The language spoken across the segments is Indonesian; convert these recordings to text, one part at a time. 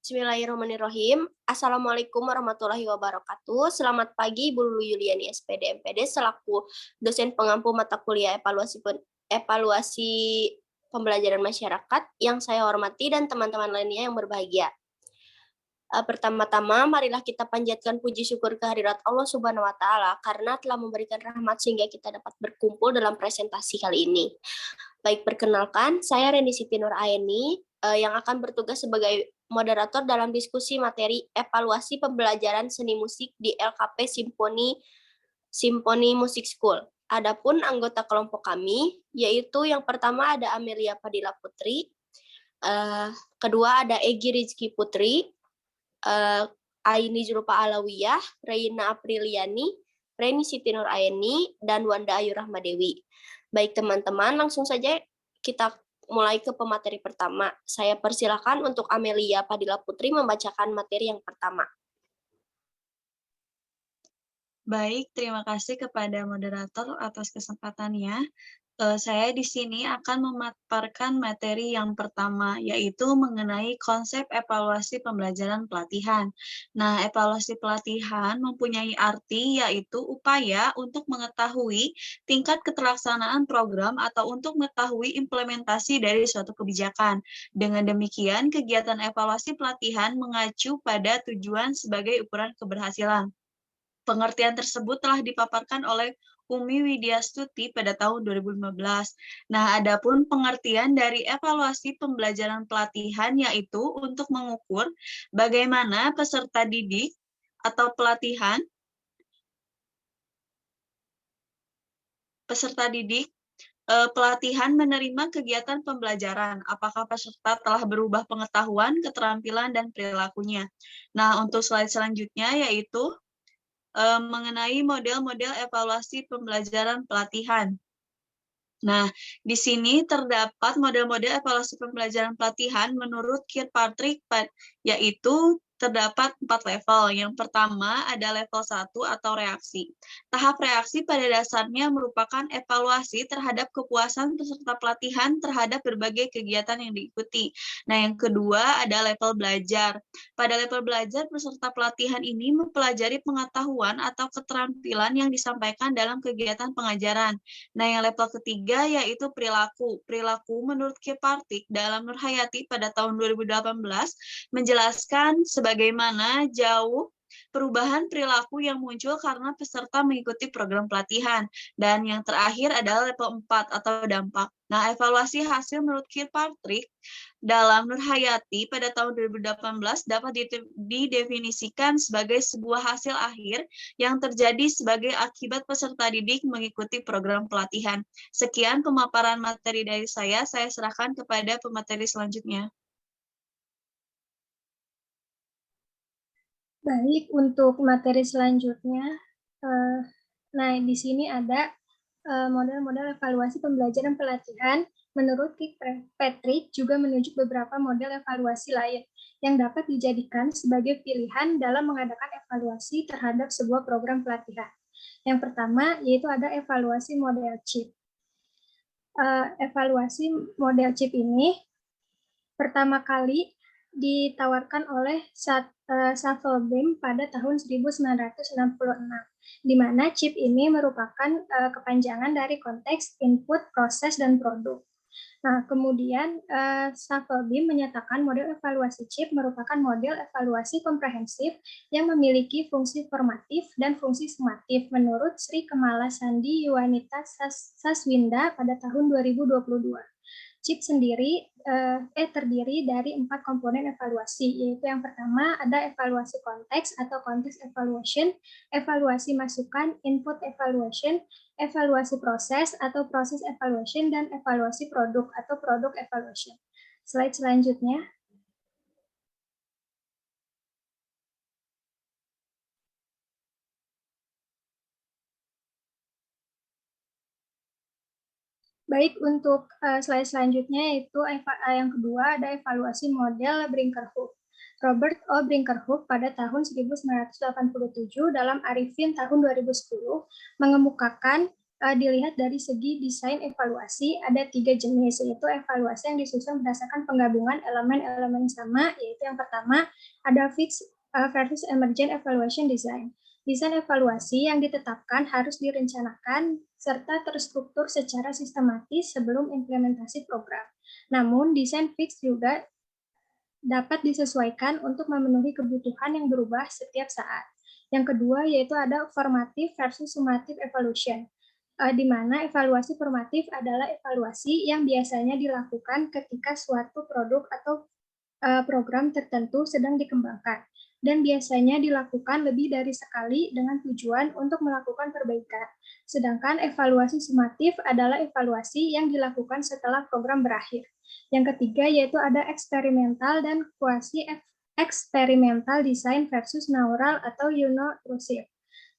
Bismillahirrahmanirrahim. Assalamualaikum warahmatullahi wabarakatuh. Selamat pagi, Ibu Lulu Yuliani SPD MPD selaku dosen pengampu mata kuliah evaluasi pembelajaran masyarakat yang saya hormati dan teman-teman lainnya yang berbahagia. Pertama-tama, marilah kita panjatkan puji syukur kehadirat Allah Subhanahu wa Ta'ala karena telah memberikan rahmat sehingga kita dapat berkumpul dalam presentasi kali ini. Baik, perkenalkan, saya Reni Siti Nur Aini yang akan bertugas sebagai moderator dalam diskusi materi evaluasi pembelajaran seni musik di LKP Simponi Music School. Adapun anggota kelompok kami, yaitu yang pertama ada Amelia Padilla Putri, kedua ada Egy Rizky Putri, Aini Jurupa Alawiyah, Reina Apriliani, Reni Siti Nur Aini, dan Wanda Ayu Rahmadewi. Baik teman-teman, langsung saja kita mulai ke pemateri pertama. Saya persilakan untuk Amelia Padilla Putri membacakan materi yang pertama. Baik, terima kasih kepada moderator atas kesempatannya. Saya di sini akan memaparkan materi yang pertama, yaitu mengenai konsep evaluasi pembelajaran pelatihan. Nah, evaluasi pelatihan mempunyai arti yaitu upaya untuk mengetahui tingkat keterlaksanaan program atau untuk mengetahui implementasi dari suatu kebijakan. Dengan demikian, kegiatan evaluasi pelatihan mengacu pada tujuan sebagai ukuran keberhasilan. Pengertian tersebut telah dipaparkan oleh Umi Widyastuti pada tahun 2015. Nah, adapun pengertian dari evaluasi pembelajaran pelatihan yaitu untuk mengukur bagaimana peserta didik atau pelatihan pelatihan menerima kegiatan pembelajaran, apakah peserta telah berubah pengetahuan, keterampilan, dan perilakunya. Nah, untuk slide selanjutnya yaitu mengenai model-model evaluasi pembelajaran pelatihan. Nah, di sini terdapat model-model evaluasi pembelajaran pelatihan menurut Kirkpatrick, yaitu terdapat 4 level. Yang pertama ada level 1 atau reaksi. Tahap reaksi pada dasarnya merupakan evaluasi terhadap kepuasan peserta pelatihan terhadap berbagai kegiatan yang diikuti. Nah, yang kedua ada level belajar. Pada level belajar, peserta pelatihan ini mempelajari pengetahuan atau keterampilan yang disampaikan dalam kegiatan pengajaran. Nah, yang level ketiga yaitu perilaku. Perilaku menurut Kirkpatrick dalam Nurhayati pada tahun 2018 menjelaskan sebagaimana jauh perubahan perilaku yang muncul karena peserta mengikuti program pelatihan. Dan yang terakhir adalah level 4 atau dampak. Nah, evaluasi hasil menurut Kirkpatrick dalam Nurhayati pada tahun 2018 dapat didefinisikan sebagai sebuah hasil akhir yang terjadi sebagai akibat peserta didik mengikuti program pelatihan. Sekian pemaparan materi dari saya serahkan kepada pemateri selanjutnya. Baik, untuk materi selanjutnya, nah di sini ada model-model evaluasi pembelajaran pelatihan. Menurut Kirkpatrick juga menunjuk beberapa model evaluasi lain yang dapat dijadikan sebagai pilihan dalam mengadakan evaluasi terhadap sebuah program pelatihan. Yang pertama yaitu ada evaluasi model CHIP. Evaluasi model CHIP ini pertama kali ditawarkan oleh Safelbeem pada tahun 1966, di mana CHIP ini merupakan kepanjangan dari konteks input, proses, dan produk. Nah, kemudian Safelbeem menyatakan model evaluasi CHIP merupakan model evaluasi komprehensif yang memiliki fungsi formatif dan fungsi sumatif menurut Sri Kemala Sandi Yuwanita Saswinda pada tahun 2022. CHIP sendiri terdiri dari 4 komponen evaluasi, yaitu yang pertama ada evaluasi konteks atau context evaluation, evaluasi masukan, input evaluation, evaluasi proses atau proses evaluation, dan evaluasi produk atau product evaluation. Slide selanjutnya. Baik, untuk slide selanjutnya yaitu yang kedua ada evaluasi model Brinkerhoff. Robert O. Brinkerhoff pada tahun 1987 dalam Arifin tahun 2010 mengemukakan dilihat dari segi desain evaluasi, ada 3 jenis, yaitu evaluasi yang disusun berdasarkan penggabungan elemen-elemen sama, yaitu yang pertama ada fixed versus emergent evaluation design. Desain evaluasi yang ditetapkan harus direncanakan serta terstruktur secara sistematis sebelum implementasi program. Namun, desain fixed juga dapat disesuaikan untuk memenuhi kebutuhan yang berubah setiap saat. Yang kedua yaitu ada formative versus summative evaluation, di mana evaluasi formatif adalah evaluasi yang biasanya dilakukan ketika suatu produk atau program tertentu sedang dikembangkan, dan biasanya dilakukan lebih dari sekali dengan tujuan untuk melakukan perbaikan. Sedangkan evaluasi sumatif adalah evaluasi yang dilakukan setelah program berakhir. Yang ketiga yaitu ada eksperimental dan kuasi eksperimental design versus neural atau intrusive.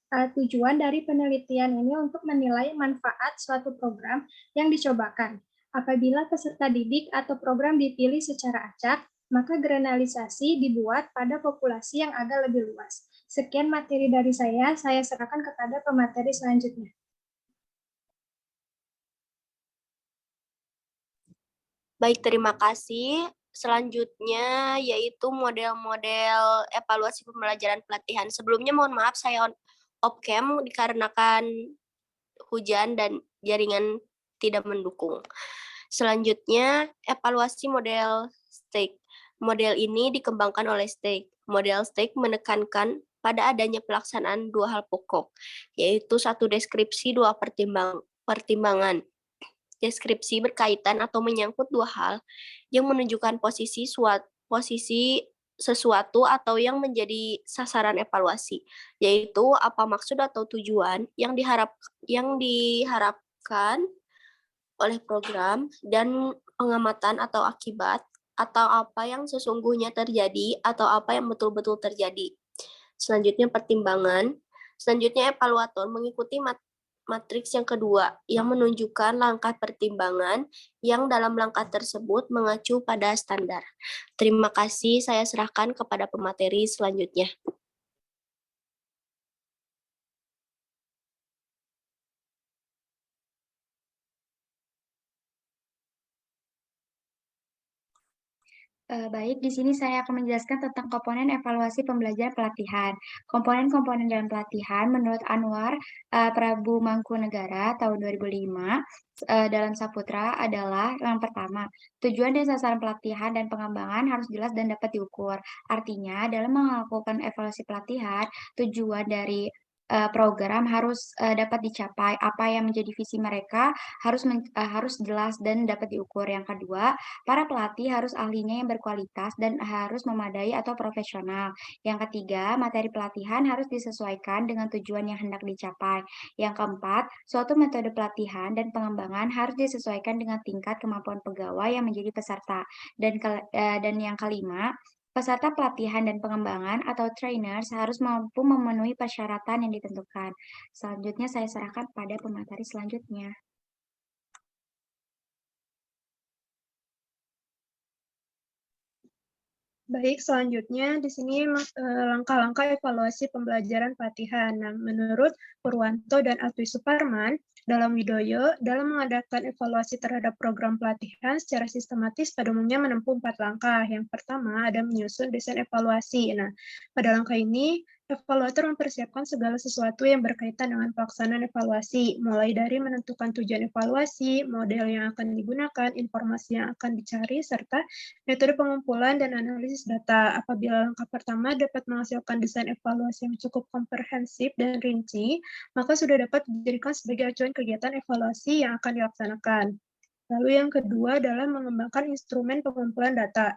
Tujuan dari penelitian ini untuk menilai manfaat suatu program yang dicobakan. Apabila peserta didik atau program dipilih secara acak, maka generalisasi dibuat pada populasi yang agak lebih luas. Sekian materi dari saya serahkan kepada pemateri selanjutnya. Baik, terima kasih. Selanjutnya yaitu model-model evaluasi pembelajaran pelatihan. Sebelumnya mohon maaf saya off-cam dikarenakan hujan dan jaringan tidak mendukung. Selanjutnya, evaluasi model STAKE. Model ini dikembangkan oleh STAKE. Model STAKE menekankan pada adanya pelaksanaan 2 hal pokok, yaitu 1 deskripsi, 2 pertimbangan. Deskripsi berkaitan atau menyangkut 2 hal yang menunjukkan posisi sesuatu atau yang menjadi sasaran evaluasi, yaitu apa maksud atau tujuan yang diharapkan oleh program dan pengamatan atau akibat atau apa yang sesungguhnya terjadi atau apa yang betul-betul terjadi. Selanjutnya pertimbangan. Selanjutnya evaluator mengikuti matriks yang kedua yang menunjukkan langkah pertimbangan yang dalam langkah tersebut mengacu pada standar. Terima kasih, saya serahkan kepada pemateri selanjutnya. Baik, di sini saya akan menjelaskan tentang komponen evaluasi pembelajaran pelatihan. Komponen-komponen dalam pelatihan menurut Anwar Prabu Mangkunegara tahun 2005 dalam Saputra adalah yang pertama, tujuan dan sasaran pelatihan dan pengembangan harus jelas dan dapat diukur. Artinya, dalam melakukan evaluasi pelatihan, tujuan dari program harus dapat dicapai. Apa yang menjadi visi mereka harus jelas dan dapat diukur. Yang kedua, para pelatih harus ahlinya yang berkualitas dan harus memadai atau profesional. Yang ketiga, materi pelatihan harus disesuaikan dengan tujuan yang hendak dicapai. Yang keempat, suatu metode pelatihan dan pengembangan harus disesuaikan dengan tingkat kemampuan pegawai yang menjadi peserta. Dan yang kelima, peserta pelatihan dan pengembangan atau trainers harus mampu memenuhi persyaratan yang ditentukan. Selanjutnya saya serahkan pada pemateri selanjutnya. Baik, selanjutnya di sini langkah-langkah evaluasi pembelajaran pelatihan. Nah, menurut Purwanto dan Atwi Suparman, dalam Widoyo, dalam mengadakan evaluasi terhadap program pelatihan secara sistematis pada umumnya menempuh 4 langkah. Yang pertama ada menyusun desain evaluasi. Nah, pada langkah ini, evaluator mempersiapkan segala sesuatu yang berkaitan dengan pelaksanaan evaluasi, mulai dari menentukan tujuan evaluasi, model yang akan digunakan, informasi yang akan dicari, serta metode pengumpulan dan analisis data. Apabila langkah pertama dapat menghasilkan desain evaluasi yang cukup komprehensif dan rinci, maka sudah dapat dijadikan sebagai acuan kegiatan evaluasi yang akan dilaksanakan. Lalu yang kedua adalah mengembangkan instrumen pengumpulan data.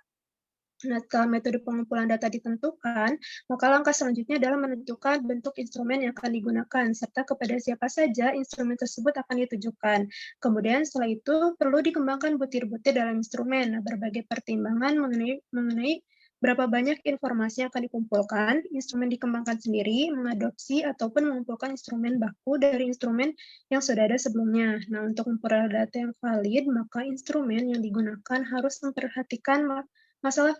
Nah, setelah metode pengumpulan data ditentukan, maka langkah selanjutnya adalah menentukan bentuk instrumen yang akan digunakan, serta kepada siapa saja instrumen tersebut akan ditujukan. Kemudian setelah itu perlu dikembangkan butir-butir dalam instrumen. Nah, berbagai pertimbangan mengenai berapa banyak informasi yang akan dikumpulkan, instrumen dikembangkan sendiri, mengadopsi ataupun mengumpulkan instrumen baku dari instrumen yang sudah ada sebelumnya. Nah, untuk memperoleh data yang valid, maka instrumen yang digunakan harus memperhatikan masalah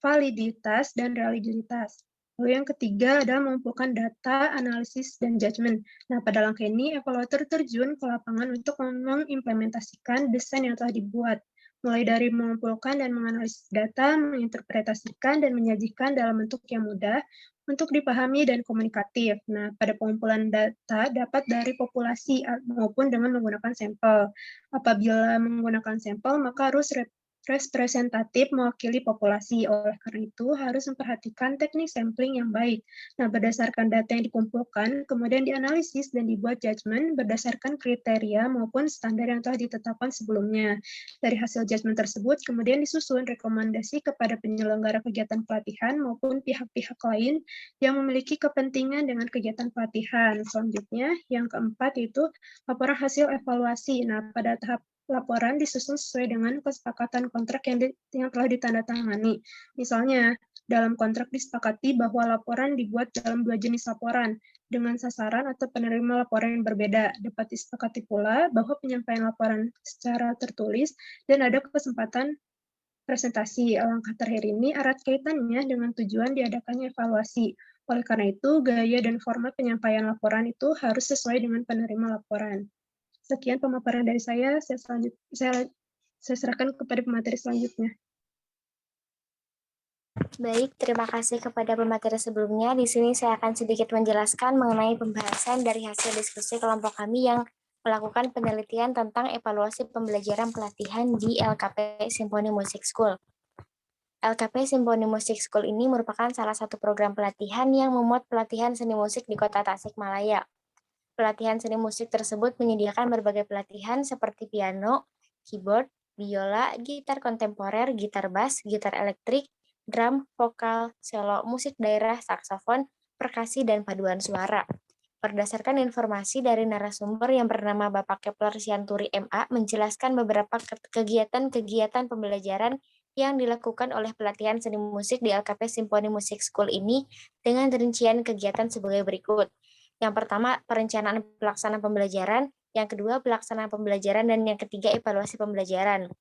validitas dan reliabilitas. Lalu yang ketiga adalah mengumpulkan data, analisis, dan judgement. Nah, pada langkah ini, evaluator terjun ke lapangan untuk mengimplementasikan desain yang telah dibuat, mulai dari mengumpulkan dan menganalisis data, menginterpretasikan, dan menyajikan dalam bentuk yang mudah untuk dipahami dan komunikatif. Nah, pada pengumpulan data dapat dari populasi maupun dengan menggunakan sampel. Apabila menggunakan sampel, maka harus representatif mewakili populasi. Oleh karena itu, harus memperhatikan teknik sampling yang baik. Nah, berdasarkan data yang dikumpulkan, kemudian dianalisis dan dibuat judgement berdasarkan kriteria maupun standar yang telah ditetapkan sebelumnya. Dari hasil judgement tersebut, kemudian disusun rekomendasi kepada penyelenggara kegiatan pelatihan maupun pihak-pihak lain yang memiliki kepentingan dengan kegiatan pelatihan. Selanjutnya, yang keempat yaitu laporan hasil evaluasi. Nah, pada tahap laporan disusun sesuai dengan kesepakatan kontrak yang telah ditandatangani. Misalnya, dalam kontrak disepakati bahwa laporan dibuat dalam 2 jenis laporan, dengan sasaran atau penerima laporan yang berbeda. Dapat disepakati pula bahwa penyampaian laporan secara tertulis dan ada kesempatan presentasi. Langkah terakhir ini erat kaitannya dengan tujuan diadakannya evaluasi. Oleh karena itu, gaya dan format penyampaian laporan itu harus sesuai dengan penerima laporan. Sekian pemaparan dari saya serahkan kepada pemateri selanjutnya. Baik, terima kasih kepada pemateri sebelumnya. Di sini saya akan sedikit menjelaskan mengenai pembahasan dari hasil diskusi kelompok kami yang melakukan penelitian tentang evaluasi pembelajaran pelatihan di LKP Symphony Music School. LKP Symphony Music School ini merupakan salah satu program pelatihan yang memuat pelatihan seni musik di Kota Tasikmalaya. Pelatihan seni musik tersebut menyediakan berbagai pelatihan seperti piano, keyboard, biola, gitar kontemporer, gitar bass, gitar elektrik, drum, vokal, selo, musik daerah, saksofon, perkasi, dan paduan suara. Berdasarkan informasi dari narasumber yang bernama Bapak Kepler Sianturi MA menjelaskan beberapa kegiatan-kegiatan pembelajaran yang dilakukan oleh pelatihan seni musik di LKP Symphony Music School ini dengan rincian kegiatan sebagai berikut. Yang pertama, perencanaan pelaksanaan pembelajaran, yang kedua, pelaksanaan pembelajaran, dan yang ketiga, evaluasi pembelajaran.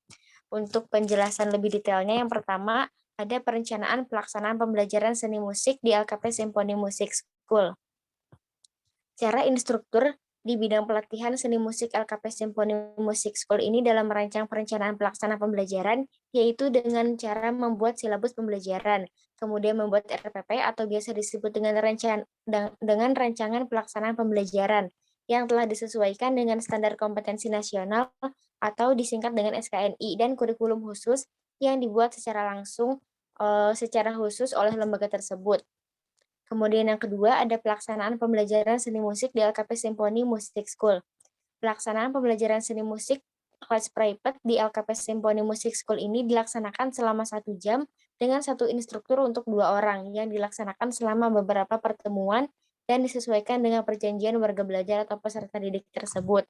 Untuk penjelasan lebih detailnya, yang pertama, ada perencanaan pelaksanaan pembelajaran seni musik di LKP Symphony Music School. Cara instruktur di bidang pelatihan seni musik LKP Symphony Music School ini dalam merancang perencanaan pelaksanaan pembelajaran, yaitu dengan cara membuat silabus pembelajaran, kemudian membuat RPP atau biasa disebut dengan rancangan pelaksanaan pembelajaran yang telah disesuaikan dengan standar kompetensi nasional atau disingkat dengan SKNI dan kurikulum khusus yang dibuat secara khusus oleh lembaga tersebut. Kemudian yang kedua ada pelaksanaan pembelajaran seni musik di LKP Symphony Music School. Pelaksanaan pembelajaran seni musik kelas private di LKP Symphony Music School ini dilaksanakan selama 1 jam dengan 1 instruktur untuk 2 orang yang dilaksanakan selama beberapa pertemuan dan disesuaikan dengan perjanjian warga belajar atau peserta didik tersebut.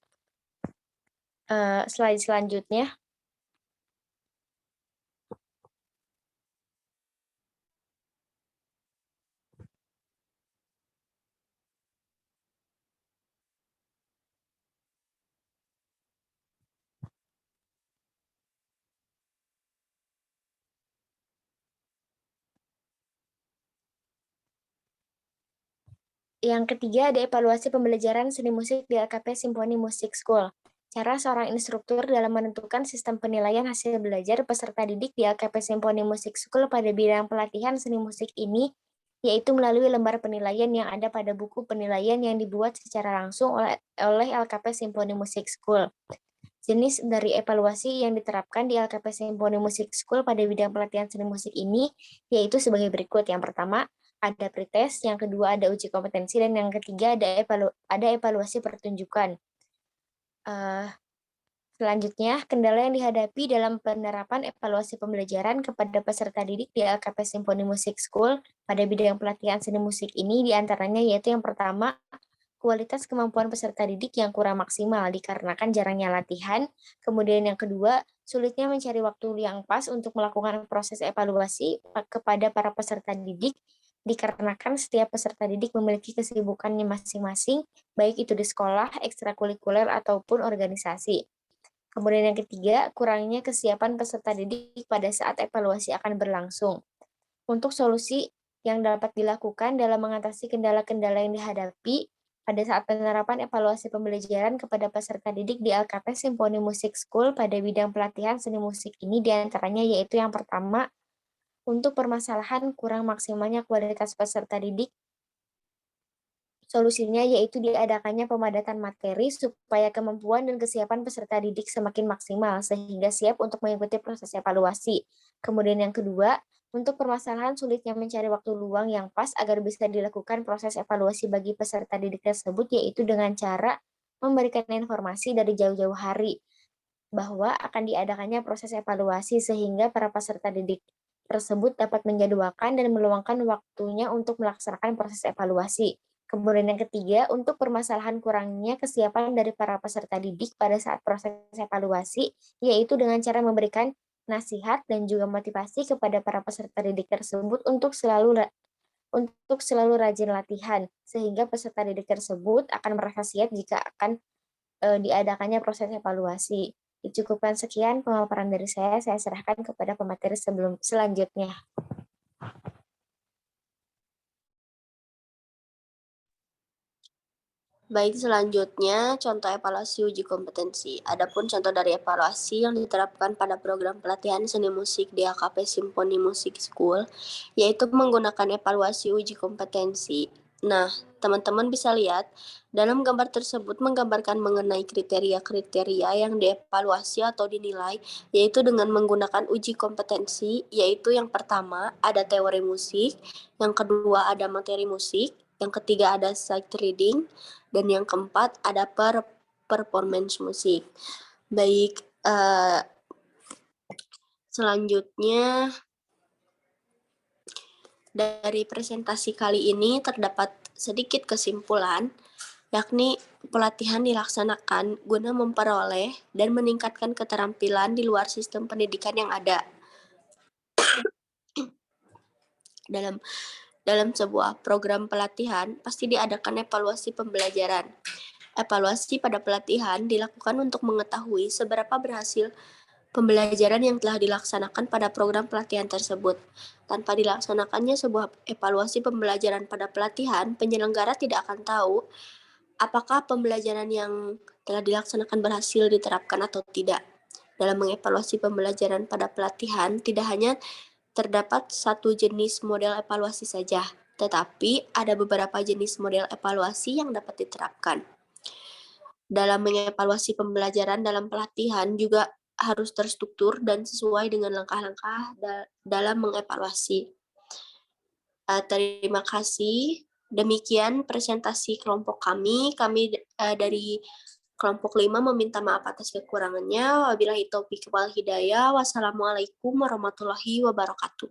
Slide selanjutnya. Yang ketiga ada evaluasi pembelajaran seni musik di LKP Symphony Music School. Cara seorang instruktur dalam menentukan sistem penilaian hasil belajar peserta didik di LKP Symphony Music School pada bidang pelatihan seni musik ini, yaitu melalui lembar penilaian yang ada pada buku penilaian yang dibuat secara langsung oleh LKP Symphony Music School. Jenis dari evaluasi yang diterapkan di LKP Symphony Music School pada bidang pelatihan seni musik ini, yaitu sebagai berikut. Yang pertama, ada pretest, yang kedua ada uji kompetensi, dan yang ketiga ada evaluasi pertunjukan. Selanjutnya, kendala yang dihadapi dalam penerapan evaluasi pembelajaran kepada peserta didik di LKP Symphony Music School pada bidang pelatihan seni musik ini diantaranya yaitu yang pertama, kualitas kemampuan peserta didik yang kurang maksimal dikarenakan jarangnya latihan. Kemudian yang kedua, sulitnya mencari waktu yang pas untuk melakukan proses evaluasi kepada para peserta didik dikarenakan setiap peserta didik memiliki kesibukannya masing-masing, baik itu di sekolah, ekstrakurikuler, ataupun organisasi. Kemudian yang ketiga, kurangnya kesiapan peserta didik pada saat evaluasi akan berlangsung. Untuk solusi yang dapat dilakukan dalam mengatasi kendala-kendala yang dihadapi pada saat penerapan evaluasi pembelajaran kepada peserta didik di LKP Simfoni Musik School pada bidang pelatihan seni musik ini diantaranya yaitu yang pertama, untuk permasalahan kurang maksimalnya kualitas peserta didik, solusinya yaitu diadakannya pemadatan materi supaya kemampuan dan kesiapan peserta didik semakin maksimal sehingga siap untuk mengikuti proses evaluasi. Kemudian yang kedua, untuk permasalahan sulitnya mencari waktu luang yang pas agar bisa dilakukan proses evaluasi bagi peserta didik tersebut yaitu dengan cara memberikan informasi dari jauh-jauh hari bahwa akan diadakannya proses evaluasi sehingga para peserta didik tersebut dapat menjadwalkan dan meluangkan waktunya untuk melaksanakan proses evaluasi. Kemudian yang ketiga, untuk permasalahan kurangnya kesiapan dari para peserta didik pada saat proses evaluasi, yaitu dengan cara memberikan nasihat dan juga motivasi kepada para peserta didik tersebut untuk selalu rajin latihan, sehingga peserta didik tersebut akan merasa siap jika akan diadakannya proses evaluasi. Dicukupkan sekian pemaparan dari saya serahkan kepada pemateri selanjutnya. Baik, selanjutnya contoh evaluasi uji kompetensi. Adapun contoh dari evaluasi yang diterapkan pada program pelatihan seni musik di LKP Simfoni Musik School, yaitu menggunakan evaluasi uji kompetensi. Nah, teman-teman bisa lihat, dalam gambar tersebut menggambarkan mengenai kriteria-kriteria yang dievaluasi atau dinilai, yaitu dengan menggunakan uji kompetensi, yaitu yang pertama ada teori musik, yang kedua ada materi musik, yang ketiga ada sight reading, dan yang keempat ada performance musik. Baik, selanjutnya dari presentasi kali ini terdapat sedikit kesimpulan, yakni pelatihan dilaksanakan guna memperoleh dan meningkatkan keterampilan di luar sistem pendidikan yang ada. Dalam sebuah program pelatihan, pasti diadakan evaluasi pembelajaran. Evaluasi pada pelatihan dilakukan untuk mengetahui seberapa berhasil pembelajaran yang telah dilaksanakan pada program pelatihan tersebut. Tanpa dilaksanakannya sebuah evaluasi pembelajaran pada pelatihan, penyelenggara tidak akan tahu apakah pembelajaran yang telah dilaksanakan berhasil diterapkan atau tidak. Dalam mengevaluasi pembelajaran pada pelatihan, tidak hanya terdapat satu jenis model evaluasi saja, tetapi ada beberapa jenis model evaluasi yang dapat diterapkan. Dalam mengevaluasi pembelajaran dalam pelatihan juga harus terstruktur dan sesuai dengan langkah-langkah dalam mengevaluasi. Terima kasih. Demikian presentasi kelompok kami. Kami dari kelompok 5 meminta maaf atas kekurangannya. Wabillahi taufiq wal hidayah. Wassalamualaikum warahmatullahi wabarakatuh.